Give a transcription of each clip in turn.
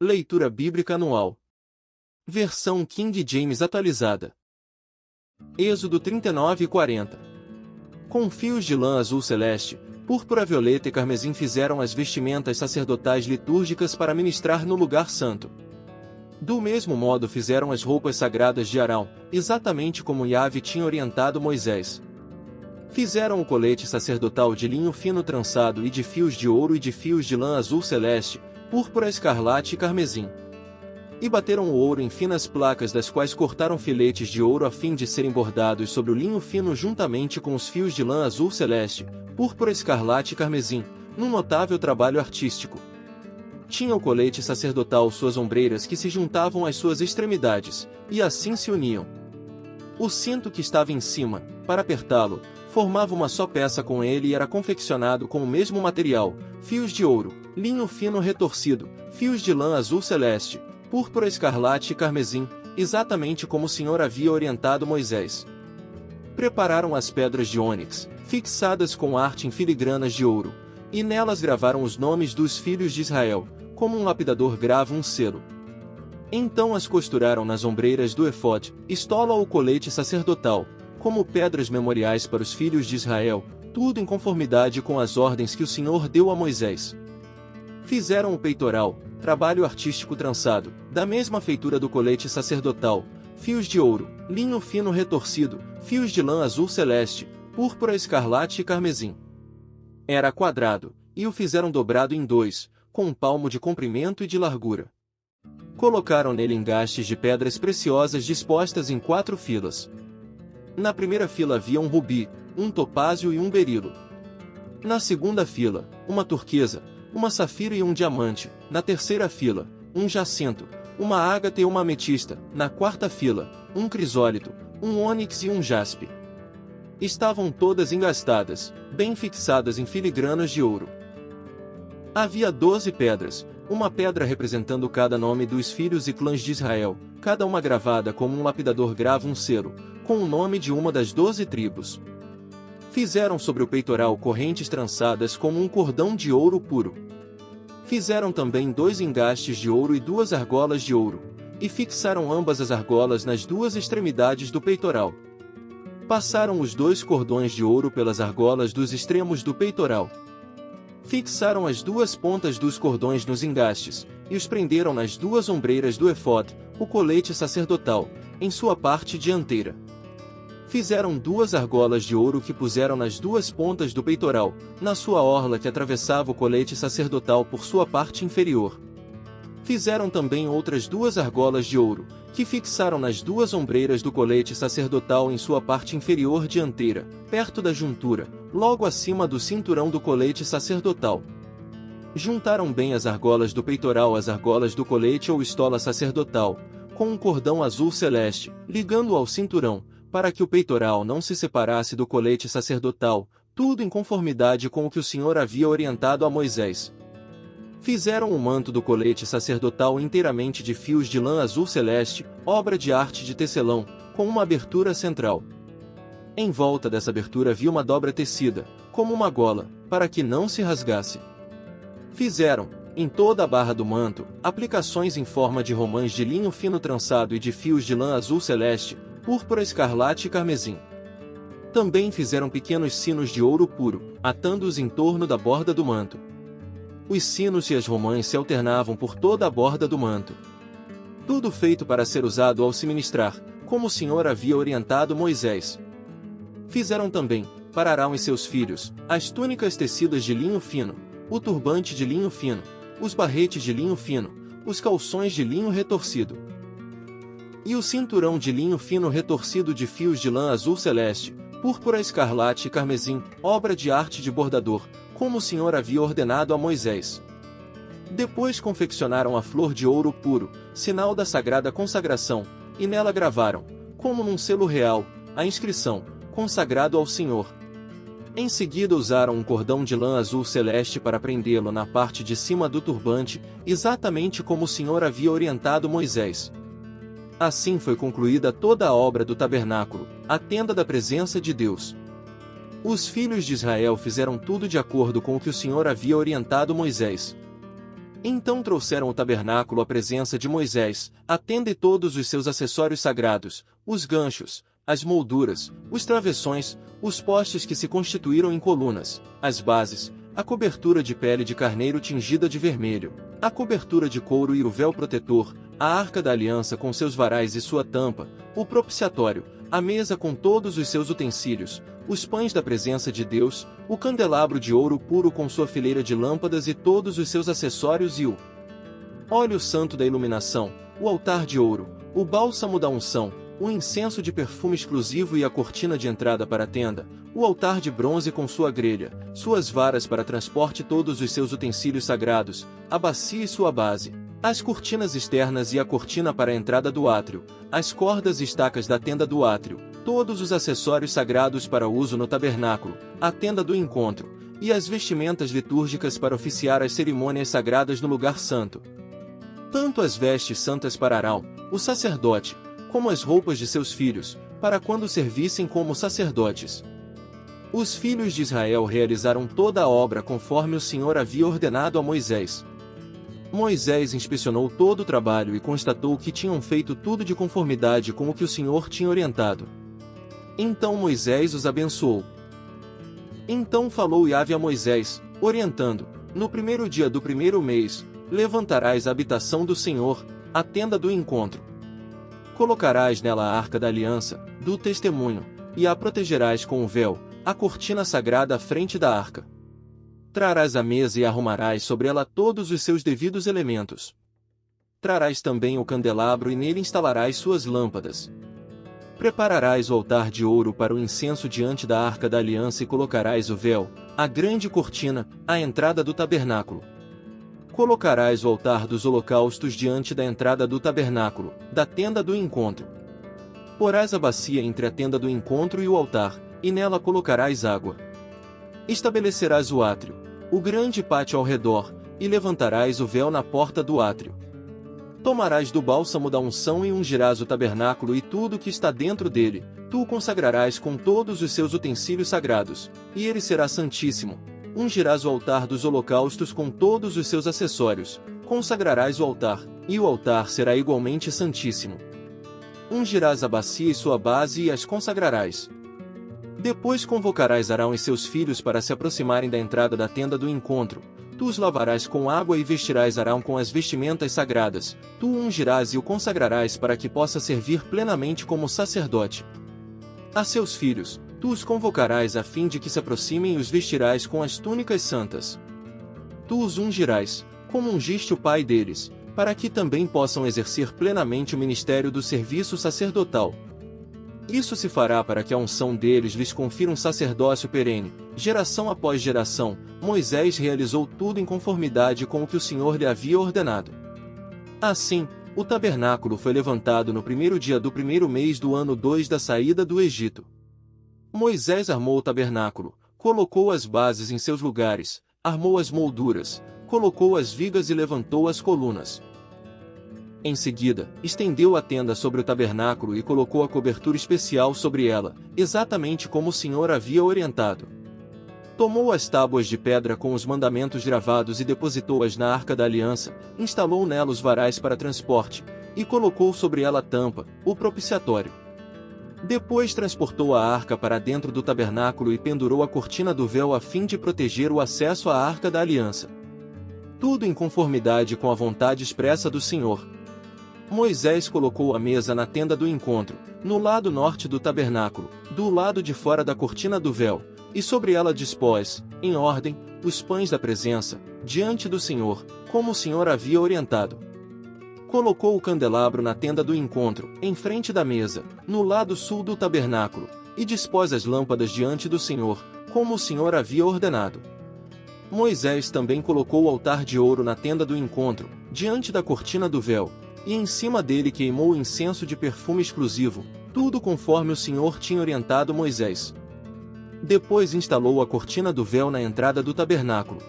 Leitura Bíblica Anual. Versão King James atualizada. Êxodo 39 e 40. Com fios de lã azul celeste, púrpura violeta e carmesim fizeram as vestimentas sacerdotais litúrgicas para ministrar no lugar santo. Do mesmo modo fizeram as roupas sagradas de Arão, exatamente como Yahvé tinha orientado Moisés. Fizeram o colete sacerdotal de linho fino trançado e de fios de ouro e de fios de lã azul celeste, púrpura escarlate e carmesim. E bateram o ouro em finas placas, das quais cortaram filetes de ouro a fim de serem bordados sobre o linho fino juntamente com os fios de lã azul celeste, púrpura escarlate e carmesim, num notável trabalho artístico. Tinha o colete sacerdotal suas ombreiras que se juntavam às suas extremidades, e assim se uniam. O cinto que estava em cima, para apertá-lo, formava uma só peça com ele e era confeccionado com o mesmo material, fios de ouro, linho fino retorcido, fios de lã azul celeste, púrpura escarlate e carmesim, exatamente como o Senhor havia orientado Moisés. Prepararam as pedras de ônix, fixadas com arte em filigranas de ouro, e nelas gravaram os nomes dos filhos de Israel, como um lapidador grava um selo. Então as costuraram nas ombreiras do efode, estola ou colete sacerdotal, como pedras memoriais para os filhos de Israel, tudo em conformidade com as ordens que o Senhor deu a Moisés. Fizeram o peitoral, trabalho artístico trançado, da mesma feitura do colete sacerdotal, fios de ouro, linho fino retorcido, fios de lã azul celeste, púrpura escarlate e carmesim. Era quadrado, e o fizeram dobrado em dois, com um palmo de comprimento e de largura. Colocaram nele engastes de pedras preciosas dispostas em 4 filas. Na primeira fila havia um rubi, um topázio e um berilo. Na segunda fila, uma turquesa, uma safira e um diamante. Na terceira fila, um jacinto, uma ágata e uma ametista. Na quarta fila, um crisólito, um ônix e um jaspe. Estavam todas engastadas, bem fixadas em filigranas de ouro. Havia 12 pedras, uma pedra representando cada nome dos filhos e clãs de Israel, cada uma gravada como um lapidador grava um selo, com o nome de uma das 12 tribos. Fizeram sobre o peitoral correntes trançadas como um cordão de ouro puro. Fizeram também 2 engastes de ouro e 2 argolas de ouro, e fixaram ambas as argolas nas 2 extremidades do peitoral. Passaram os 2 cordões de ouro pelas argolas dos extremos do peitoral. Fixaram as 2 pontas dos cordões nos engastes, e os prenderam nas 2 ombreiras do efode, o colete sacerdotal, em sua parte dianteira. Fizeram 2 argolas de ouro que puseram nas 2 pontas do peitoral, na sua orla que atravessava o colete sacerdotal por sua parte inferior. Fizeram também outras 2 argolas de ouro, que fixaram nas 2 ombreiras do colete sacerdotal em sua parte inferior dianteira, perto da juntura, logo acima do cinturão do colete sacerdotal. Juntaram bem as argolas do peitoral às argolas do colete ou estola sacerdotal, com um cordão azul celeste, ligando-o ao cinturão, para que o peitoral não se separasse do colete sacerdotal, tudo em conformidade com o que o Senhor havia orientado a Moisés. Fizeram o manto do colete sacerdotal inteiramente de fios de lã azul celeste, obra de arte de tecelão, com uma abertura central. Em volta dessa abertura havia uma dobra tecida, como uma gola, para que não se rasgasse. Fizeram, em toda a barra do manto, aplicações em forma de romãs de linho fino trançado e de fios de lã azul celeste, púrpura escarlate e carmesim. Também fizeram pequenos sinos de ouro puro, atando-os em torno da borda do manto. Os sinos e as romãs se alternavam por toda a borda do manto. Tudo feito para ser usado ao se ministrar, como o Senhor havia orientado Moisés. Fizeram também, para Arão e seus filhos, as túnicas tecidas de linho fino, o turbante de linho fino, os barretes de linho fino, os calções de linho retorcido, e o cinturão de linho fino retorcido de fios de lã azul celeste, púrpura escarlate e carmesim, obra de arte de bordador, como o Senhor havia ordenado a Moisés. Depois confeccionaram a flor de ouro puro, sinal da sagrada consagração, e nela gravaram, como num selo real, a inscrição, consagrado ao Senhor. Em seguida usaram um cordão de lã azul celeste para prendê-lo na parte de cima do turbante, exatamente como o Senhor havia orientado Moisés. Assim foi concluída toda a obra do tabernáculo, a tenda da presença de Deus. Os filhos de Israel fizeram tudo de acordo com o que o Senhor havia orientado Moisés. Então trouxeram o tabernáculo à presença de Moisés, a tenda e todos os seus acessórios sagrados, os ganchos, as molduras, os travessões, os postes que se constituíram em colunas, as bases, a cobertura de pele de carneiro tingida de vermelho, a cobertura de couro e o véu protetor, a arca da aliança com seus varais e sua tampa, o propiciatório, a mesa com todos os seus utensílios, os pães da presença de Deus, o candelabro de ouro puro com sua fileira de lâmpadas e todos os seus acessórios e o óleo santo da iluminação, o altar de ouro, o bálsamo da unção, o incenso de perfume exclusivo e a cortina de entrada para a tenda, o altar de bronze com sua grelha, suas varas para transporte todos os seus utensílios sagrados, a bacia e sua base, as cortinas externas e a cortina para a entrada do átrio, as cordas e estacas da tenda do átrio, todos os acessórios sagrados para uso no tabernáculo, a tenda do encontro, e as vestimentas litúrgicas para oficiar as cerimônias sagradas no lugar santo. Tanto as vestes santas para Arão, o sacerdote, como as roupas de seus filhos, para quando servissem como sacerdotes. Os filhos de Israel realizaram toda a obra conforme o Senhor havia ordenado a Moisés. Moisés inspecionou todo o trabalho e constatou que tinham feito tudo de conformidade com o que o Senhor tinha orientado. Então Moisés os abençoou. Então falou Yahvé a Moisés, orientando: no primeiro dia do primeiro mês, levantarás a habitação do Senhor, a tenda do encontro. Colocarás nela a arca da aliança, do testemunho, e a protegerás com o véu, a cortina sagrada à frente da arca. Trarás a mesa e arrumarás sobre ela todos os seus devidos elementos. Trarás também o candelabro e nele instalarás suas lâmpadas. Prepararás o altar de ouro para o incenso diante da arca da aliança e colocarás o véu, a grande cortina, à entrada do tabernáculo. Colocarás o altar dos holocaustos diante da entrada do tabernáculo, da tenda do encontro. Porás a bacia entre a tenda do encontro e o altar, e nela colocarás água. Estabelecerás o átrio, o grande pátio ao redor, e levantarás o véu na porta do átrio. Tomarás do bálsamo da unção e ungirás o tabernáculo e tudo que está dentro dele, tu o consagrarás com todos os seus utensílios sagrados, e ele será santíssimo. Ungirás o altar dos holocaustos com todos os seus acessórios, consagrarás o altar, e o altar será igualmente santíssimo. Ungirás a bacia e sua base e as consagrarás. Depois convocarás Arão e seus filhos para se aproximarem da entrada da tenda do encontro. Tu os lavarás com água e vestirás Arão com as vestimentas sagradas. Tu o ungirás e o consagrarás para que possa servir plenamente como sacerdote. A seus filhos, tu os convocarás a fim de que se aproximem e os vestirás com as túnicas santas. Tu os ungirás, como ungiste o pai deles, para que também possam exercer plenamente o ministério do serviço sacerdotal. Isso se fará para que a unção deles lhes confira um sacerdócio perene, geração após geração. Moisés realizou tudo em conformidade com o que o Senhor lhe havia ordenado. Assim, o tabernáculo foi levantado no primeiro dia do primeiro mês do ano 2 da saída do Egito. Moisés armou o tabernáculo, colocou as bases em seus lugares, armou as molduras, colocou as vigas e levantou as colunas. Em seguida, estendeu a tenda sobre o tabernáculo e colocou a cobertura especial sobre ela, exatamente como o Senhor havia orientado. Tomou as tábuas de pedra com os mandamentos gravados e depositou-as na arca da aliança, instalou nela os varais para transporte, e colocou sobre ela a tampa, o propiciatório. Depois transportou a arca para dentro do tabernáculo e pendurou a cortina do véu a fim de proteger o acesso à arca da aliança. Tudo em conformidade com a vontade expressa do Senhor. Moisés colocou a mesa na tenda do encontro, no lado norte do tabernáculo, do lado de fora da cortina do véu, e sobre ela dispôs, em ordem, os pães da presença, diante do Senhor, como o Senhor havia orientado. Colocou o candelabro na tenda do encontro, em frente da mesa, no lado sul do tabernáculo, e dispôs as lâmpadas diante do Senhor, como o Senhor havia ordenado. Moisés também colocou o altar de ouro na tenda do encontro, diante da cortina do véu, e em cima dele queimou o incenso de perfume exclusivo, tudo conforme o Senhor tinha orientado Moisés. Depois instalou a cortina do véu na entrada do tabernáculo.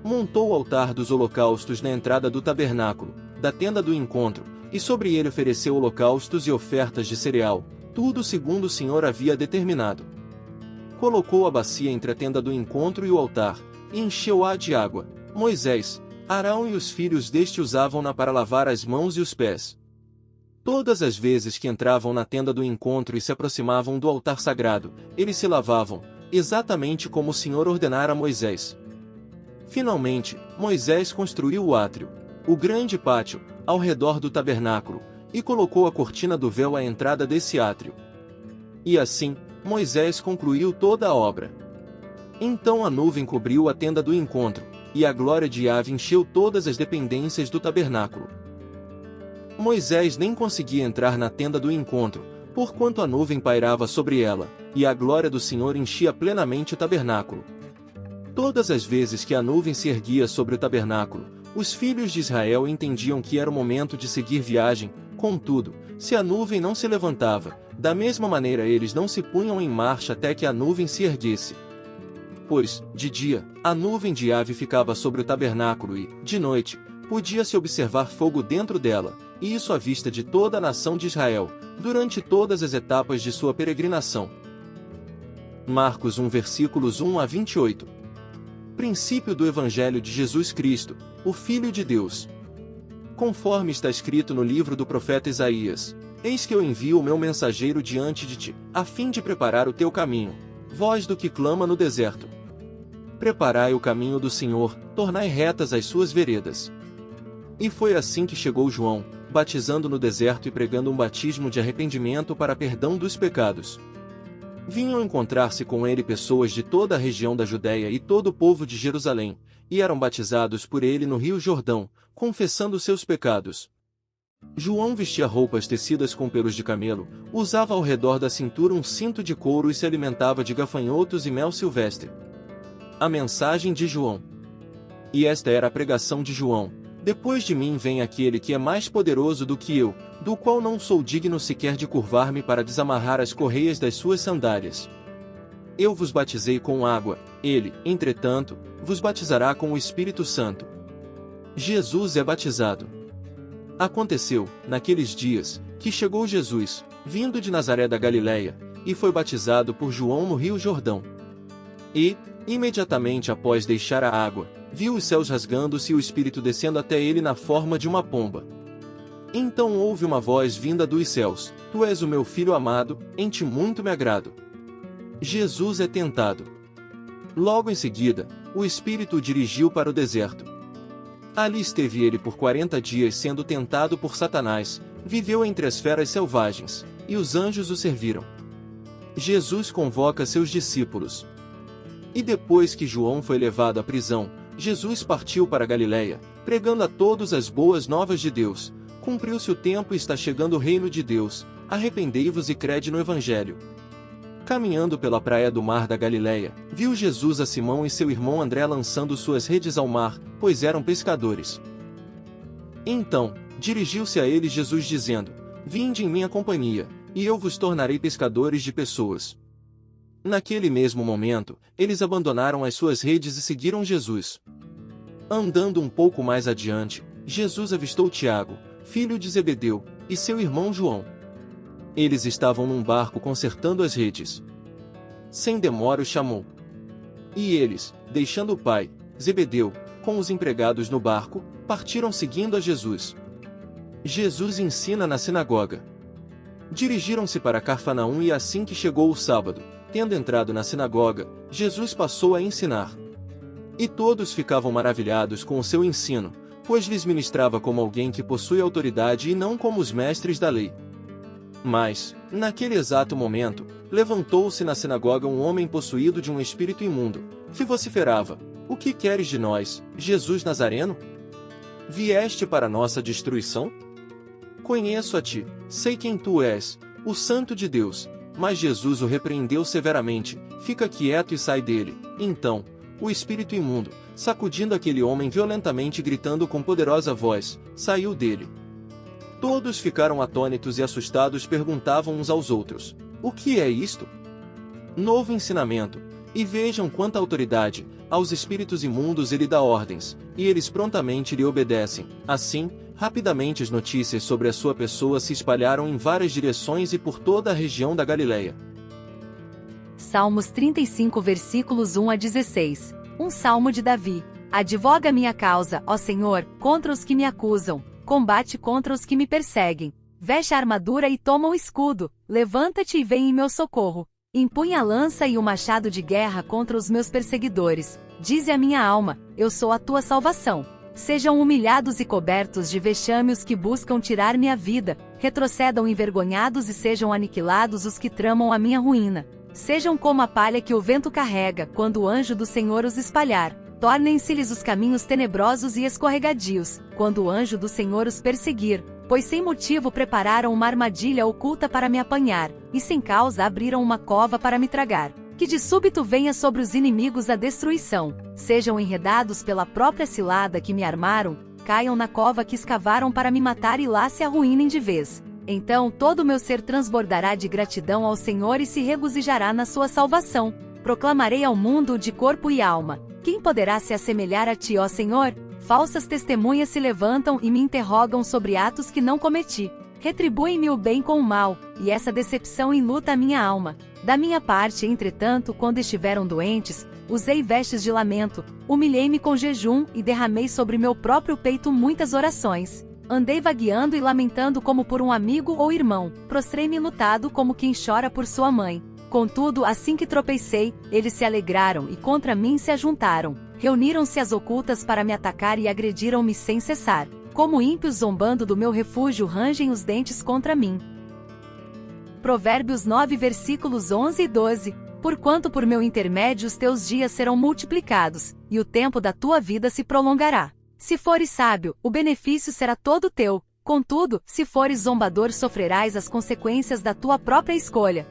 Montou o altar dos holocaustos na entrada do tabernáculo, da tenda do encontro, e sobre ele ofereceu holocaustos e ofertas de cereal, tudo segundo o Senhor havia determinado. Colocou a bacia entre a tenda do encontro e o altar, e encheu-a de água. Moisés, Arão e os filhos deste usavam-na para lavar as mãos e os pés. Todas as vezes que entravam na tenda do encontro e se aproximavam do altar sagrado, eles se lavavam, exatamente como o Senhor ordenara a Moisés. Finalmente, Moisés construiu o átrio, o grande pátio, ao redor do tabernáculo, e colocou a cortina do véu à entrada desse átrio. E assim, Moisés concluiu toda a obra. Então a nuvem cobriu a tenda do encontro, e a glória de Yahvé encheu todas as dependências do tabernáculo. Moisés nem conseguia entrar na tenda do encontro, porquanto a nuvem pairava sobre ela, e a glória do Senhor enchia plenamente o tabernáculo. Todas as vezes que a nuvem se erguia sobre o tabernáculo, os filhos de Israel entendiam que era o momento de seguir viagem. Contudo, se a nuvem não se levantava, da mesma maneira eles não se punham em marcha até que a nuvem se erguesse. Pois, de dia, a nuvem de Yahvé ficava sobre o tabernáculo e, de noite, podia-se observar fogo dentro dela, e isso à vista de toda a nação de Israel, durante todas as etapas de sua peregrinação. Marcos 1 versículos 1 a 28. Princípio do Evangelho de Jesus Cristo, o Filho de Deus. Conforme está escrito no livro do profeta Isaías: Eis que eu envio o meu mensageiro diante de ti, a fim de preparar o teu caminho, voz do que clama no deserto. Preparai o caminho do Senhor, tornai retas as suas veredas. E foi assim que chegou João, batizando no deserto e pregando um batismo de arrependimento para perdão dos pecados. Vinham encontrar-se com ele pessoas de toda a região da Judéia e todo o povo de Jerusalém, e eram batizados por ele no rio Jordão, confessando seus pecados. João vestia roupas tecidas com pelos de camelo, usava ao redor da cintura um cinto de couro e se alimentava de gafanhotos e mel silvestre. A mensagem de João. E esta era a pregação de João: Depois de mim vem aquele que é mais poderoso do que eu, do qual não sou digno sequer de curvar-me para desamarrar as correias das suas sandálias. Eu vos batizei com água, ele, entretanto, vos batizará com o Espírito Santo. Jesus é batizado. Aconteceu, naqueles dias, que chegou Jesus, vindo de Nazaré da Galileia, e foi batizado por João no rio Jordão. E, imediatamente após deixar a água, viu os céus rasgando-se e o Espírito descendo até ele na forma de uma pomba. Então houve uma voz vinda dos céus: Tu és o meu filho amado, em ti muito me agrado. Jesus é tentado. Logo em seguida, o Espírito o dirigiu para o deserto. Ali esteve ele por 40 dias sendo tentado por Satanás, viveu entre as feras selvagens, e os anjos o serviram. Jesus convoca seus discípulos. E depois que João foi levado à prisão, Jesus partiu para Galiléia, pregando a todos as boas novas de Deus. Cumpriu-se o tempo e está chegando o reino de Deus, arrependei-vos e crede no Evangelho. Caminhando pela praia do mar da Galiléia, viu Jesus a Simão e seu irmão André lançando suas redes ao mar, pois eram pescadores. Então, dirigiu-se a eles Jesus dizendo: Vinde em minha companhia, e eu vos tornarei pescadores de pessoas. Naquele mesmo momento, eles abandonaram as suas redes e seguiram Jesus. Andando um pouco mais adiante, Jesus avistou Tiago, filho de Zebedeu, e seu irmão João. Eles estavam num barco consertando as redes. Sem demora o chamou. E eles, deixando o pai, Zebedeu, com os empregados no barco, partiram seguindo a Jesus. Jesus ensina na sinagoga. Dirigiram-se para Cafarnaum e assim que chegou o sábado, tendo entrado na sinagoga, Jesus passou a ensinar. E todos ficavam maravilhados com o seu ensino, pois lhes ministrava como alguém que possui autoridade e não como os mestres da lei. Mas, naquele exato momento, levantou-se na sinagoga um homem possuído de um espírito imundo, que vociferava: O que queres de nós, Jesus Nazareno? Vieste para nossa destruição? Conheço a ti, sei quem tu és, o Santo de Deus. Mas Jesus o repreendeu severamente: Fica quieto e sai dele. Então, o espírito imundo, sacudindo aquele homem violentamente e gritando com poderosa voz, saiu dele. Todos ficaram atônitos e assustados perguntavam uns aos outros: O que é isto? Novo ensinamento. E vejam quanta autoridade, aos espíritos imundos ele dá ordens, e eles prontamente lhe obedecem. Assim, rapidamente as notícias sobre a sua pessoa se espalharam em várias direções e por toda a região da Galileia. Salmos 35 versículos 1 a 16. Um salmo de Davi. Advoga minha causa, ó Senhor, contra os que me acusam, combate contra os que me perseguem. Veste a armadura e toma o escudo, levanta-te e vem em meu socorro. Empunha a lança e o machado de guerra contra os meus perseguidores. Dize a minha alma, eu sou a tua salvação. Sejam humilhados e cobertos de vexame os que buscam tirar minha vida, retrocedam envergonhados e sejam aniquilados os que tramam a minha ruína. Sejam como a palha que o vento carrega, quando o anjo do Senhor os espalhar. Tornem-se-lhes os caminhos tenebrosos e escorregadios, quando o anjo do Senhor os perseguir, pois sem motivo prepararam uma armadilha oculta para me apanhar, e sem causa abriram uma cova para me tragar. Que de súbito venha sobre os inimigos a destruição, sejam enredados pela própria cilada que me armaram, caiam na cova que escavaram para me matar e lá se arruinem de vez. Então todo o meu ser transbordará de gratidão ao Senhor e se regozijará na sua salvação. Proclamarei ao mundo de corpo e alma: quem poderá se assemelhar a ti, ó Senhor? Falsas testemunhas se levantam e me interrogam sobre atos que não cometi. Retribuem-me o bem com o mal, e essa decepção enluta a minha alma. Da minha parte, entretanto, quando estiveram doentes, usei vestes de lamento, humilhei-me com jejum e derramei sobre meu próprio peito muitas orações. Andei vagueando e lamentando como por um amigo ou irmão, prostrei-me lutado como quem chora por sua mãe. Contudo, assim que tropecei, eles se alegraram e contra mim se ajuntaram. Reuniram-se às ocultas para me atacar e agrediram-me sem cessar. Como ímpios zombando do meu refúgio rangem os dentes contra mim. Provérbios 9 versículos 11 e 12. Porquanto por meu intermédio os teus dias serão multiplicados, e o tempo da tua vida se prolongará. Se fores sábio, o benefício será todo teu. Contudo, se fores zombador, sofrerás as consequências da tua própria escolha.